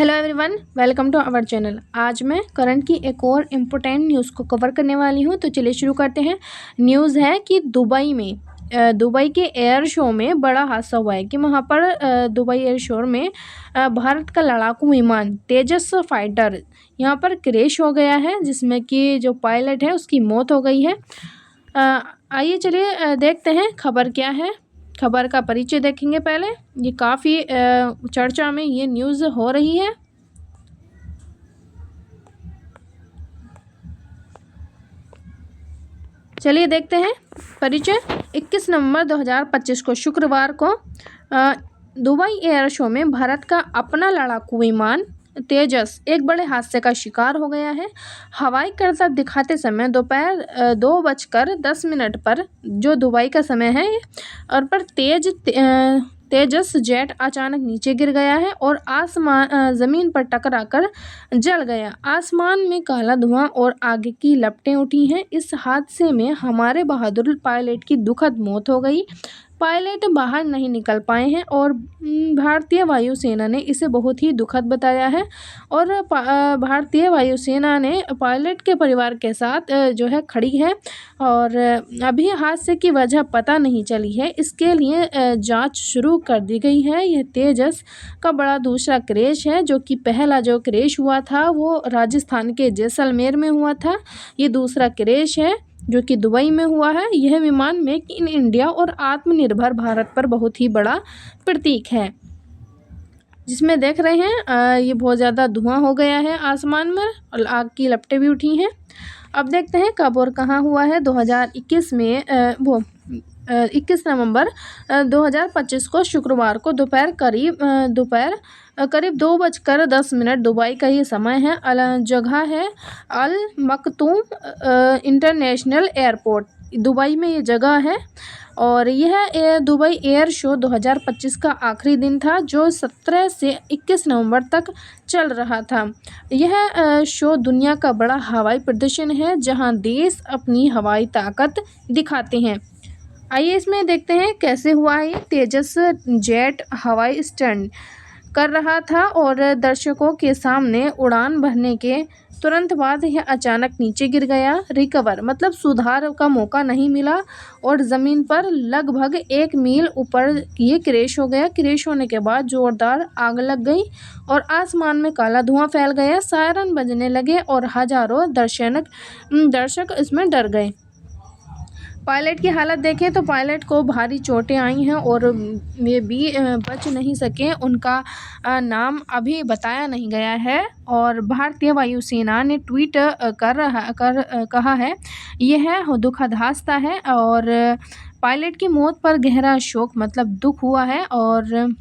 Hello everyone, welcome to our channel. आज मैं current की एक और इम्पोर्टेंट न्यूज़ को कवर करने वाली हूं। तो चलिए शुरू करते हैं। न्यूज़ है कि दुबई के एयर शो में बड़ा हादसा हुआ है कि वहां पर दुबई एयर शो में भारत का लड़ाकू विमान तेजस फाइटर यहां पर क्रैश हो गया है, जिसमें कि जो पायलट है उसकी मौत हो गई है। आइए चलिए देखते हैं खबर क्या है। खबर का परिचय देखेंगे पहले। ये काफ़ी चर्चा में ये न्यूज़ हो रही है। चलिए देखते हैं परिचय। 21 नवंबर 2025 को शुक्रवार को दुबई एयर शो में भारत का अपना लड़ाकू विमान तेजस एक बड़े हादसे का शिकार हो गया है। हवाई करतब दिखाते समय दोपहर 2:10 पर, जो दुबई का समय है, और पर तेजस जेट अचानक नीचे गिर गया है और ज़मीन पर टकराकर जल गया। आसमान में काला धुआं और आग की लपटें उठी हैं। इस हादसे में हमारे बहादुर पायलट की दुखद मौत हो गई। पायलट बाहर नहीं निकल पाए हैं और भारतीय वायुसेना ने इसे बहुत ही दुखद बताया है। और भारतीय वायुसेना ने पायलट के परिवार के साथ जो है खड़ी है। और अभी हादसे की वजह पता नहीं चली है। इसके लिए जांच शुरू कर दी गई है। यह तेजस का बड़ा दूसरा क्रैश है, जो कि पहला जो क्रैश हुआ था वो राजस्थान के जैसलमेर में हुआ था। ये दूसरा क्रैश है जो कि दुबई में हुआ है। यह विमान मेक इन इंडिया और आत्मनिर्भर भारत पर बहुत ही बड़ा प्रतीक है। जिसमें देख रहे हैं ये बहुत ज़्यादा धुआं हो गया है आसमान में और आग की लपटें भी उठी हैं। अब देखते हैं कब और कहाँ हुआ है। 2021 में 21 नवंबर 2025 को शुक्रवार को दोपहर करीब 2:10 दुबई का ये समय है। जगह है अल मखतूम इंटरनेशनल एयरपोर्ट, दुबई में ये जगह है। और यह दुबई एयर शो 2025 का आखिरी दिन था, जो 17 से 21 नवंबर तक चल रहा था। यह शो दुनिया का बड़ा हवाई प्रदर्शन है, जहां देश अपनी हवाई ताकत दिखाते हैं। आइए इसमें देखते हैं कैसे हुआ है। तेजस जेट हवाई स्टंट कर रहा था और दर्शकों के सामने उड़ान भरने के तुरंत बाद यह अचानक नीचे गिर गया। रिकवर मतलब सुधार का मौका नहीं मिला और ज़मीन पर लगभग 1 मील ऊपर ये क्रैश हो गया। क्रैश होने के बाद जोरदार आग लग गई और आसमान में काला धुआं फैल गया। सायरन बजने लगे और हजारों दर्शक इसमें डर गए। पायलट की हालत देखें तो पायलट को भारी चोटें आई हैं और ये भी बच नहीं सके। उनका नाम अभी बताया नहीं गया है। और भारतीय वायुसेना ने ट्वीट कहा है यह दुखद हादसा है और पायलट की मौत पर गहरा शोक मतलब दुख हुआ है और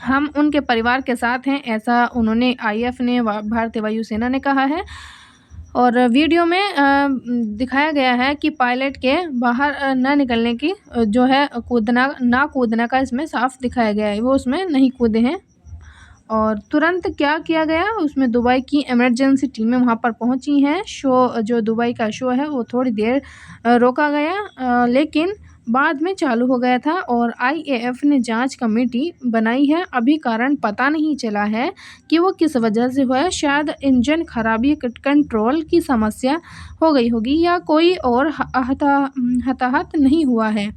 हम उनके परिवार के साथ हैं, ऐसा उन्होंने IAF ने भारतीय वायुसेना ने कहा है। और वीडियो में दिखाया गया है कि पायलट के बाहर न निकलने की जो है कूदना का इसमें साफ दिखाया गया है। वो उसमें नहीं कूदे हैं। और तुरंत क्या किया गया, उसमें दुबई की इमरजेंसी टीमें वहां पर पहुंची हैं। शो जो दुबई का शो है वो थोड़ी देर रोका गया, लेकिन बाद में चालू हो गया था। और IAF ने जांच कमेटी बनाई है। अभी कारण पता नहीं चला है कि वो किस वजह से हुआ है। शायद इंजन खराबी, कंट्रोल की समस्या हो गई होगी या कोई और हताहत नहीं हुआ है।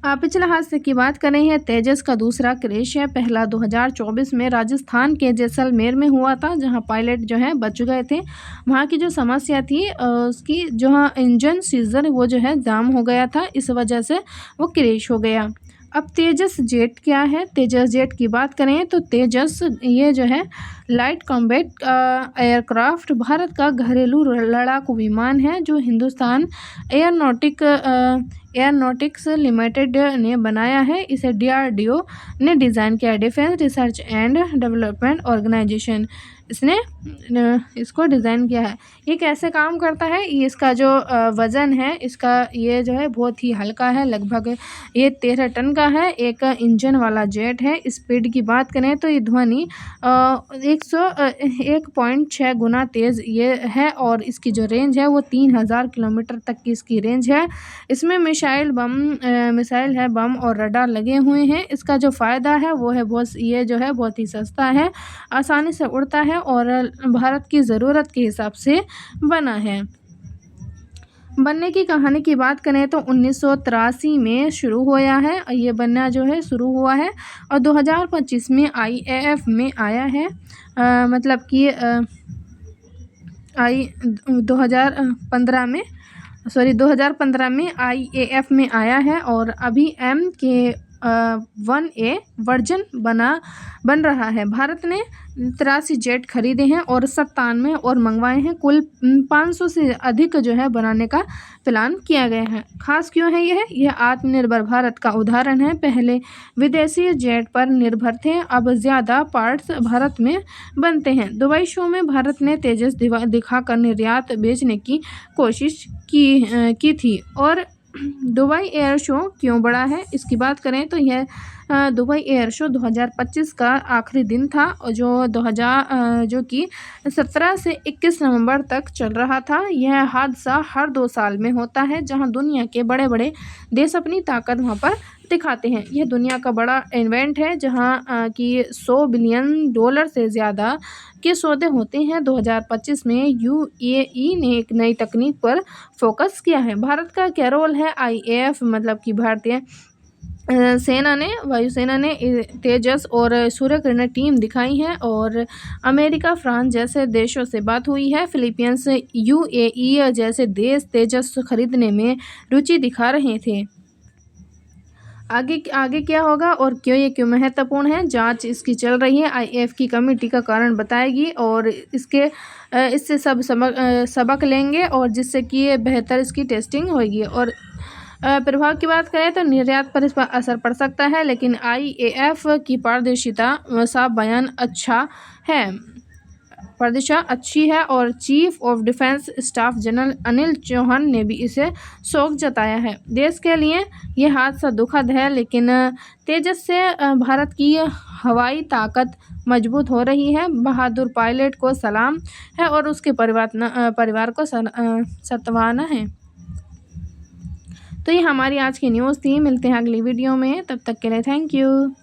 पिछले हादसे की बात करें है, तेजस का दूसरा क्रैश है। पहला 2024 में राजस्थान के जैसलमेर में हुआ था, जहां पायलट जो है बच गए थे। वहां की जो समस्या थी उसकी जो इंजन सीजर वो जो है जाम हो गया था, इस वजह से वो क्रैश हो गया। अब तेजस जेट क्या है। तेजस जेट की बात करें तो तेजस ये जो है लाइट कॉम्बैट एयरक्राफ्ट भारत का घरेलू लड़ाकू विमान है, जो हिंदुस्तान एयरोनॉटिक्स लिमिटेड ने बनाया है। इसे DRDO ने डिज़ाइन किया, defence research and development organisation. इसने इसको डिज़ाइन किया है। ये कैसे काम करता है, ये इसका जो वज़न है इसका, ये जो है बहुत ही हल्का है, लगभग ये 13 टन का है। एक इंजन वाला जेट है। स्पीड की बात करें तो ये ध्वनि 1.6 गुना तेज़ ये है, और इसकी जो रेंज है वो 3000 किलोमीटर तक की इसकी रेंज है। इसमें मिसाइल है, बम और रडार लगे हुए हैं। इसका जो फ़ायदा है वो है ये जो है बहुत ही सस्ता है, आसानी से उड़ता है और भारत की ज़रूरत के हिसाब से बना है। बनने की कहानी की बात करें तो 1983 में शुरू हुआ है, ये बनना जो है शुरू हुआ है, और 2025 में IAF में आया है। मतलब कि 2015 में 2015 में IAF में आया है, और अभी MK-1A वर्जन बन रहा है। भारत ने 83 जेट खरीदे हैं और 97 और मंगवाए हैं। कुल 500 से अधिक जो है बनाने का प्लान किया गया है। खास क्यों है यह आत्मनिर्भर भारत का उदाहरण है। पहले विदेशी जेट पर निर्भर थे, अब ज़्यादा पार्ट्स भारत में बनते हैं। दुबई शो में भारत ने तेजस दिखाकर निर्यात बेचने की कोशिश की थी। और दुबई एयर शो क्यों बड़ा है, इसकी बात करें तो यह दुबई एयर शो 2025 का आखिरी दिन था, और जो कि 17 से 21 नवंबर तक चल रहा था। यह हादसा हर 2 साल में होता है, जहां दुनिया के बड़े बड़े देश अपनी ताकत वहां पर दिखाते हैं। यह दुनिया का बड़ा इवेंट है जहां कि $100 बिलियन से ज़्यादा के सौदे होते हैं। 2025 में UAE ने एक नई तकनीक पर फोकस किया है। भारत का क्या रोल है IAF, मतलब कि भारतीय वायुसेना ने तेजस और सूर्यकिरण टीम दिखाई है, और अमेरिका, फ्रांस जैसे देशों से बात हुई है। फिलीपींस, UAE जैसे देश तेजस खरीदने में रुचि दिखा रहे थे। आगे क्या होगा और क्यों महत्वपूर्ण है, जांच इसकी चल रही है। IAF की कमेटी का कारण बताएगी, और इससे सबक लेंगे, और जिससे कि ये बेहतर इसकी टेस्टिंग होगी। और प्रभाव की बात करें तो निर्यात पर इस पर असर पड़ सकता है, लेकिन IAF की पारदर्शिता साफ बयान अच्छी है, और chief of defence staff general Anil Chauhan ने भी इसे शोक जताया है। देश के लिए यह हादसा दुखद है, लेकिन तेजस से भारत की हवाई ताकत मजबूत हो रही है। बहादुर पायलट को सलाम है, और उसके परिवार को सत्वाना है। तो ये हमारी आज की न्यूज़ थी। मिलते हैं अगली वीडियो में, तब तक के लिए थैंक यू।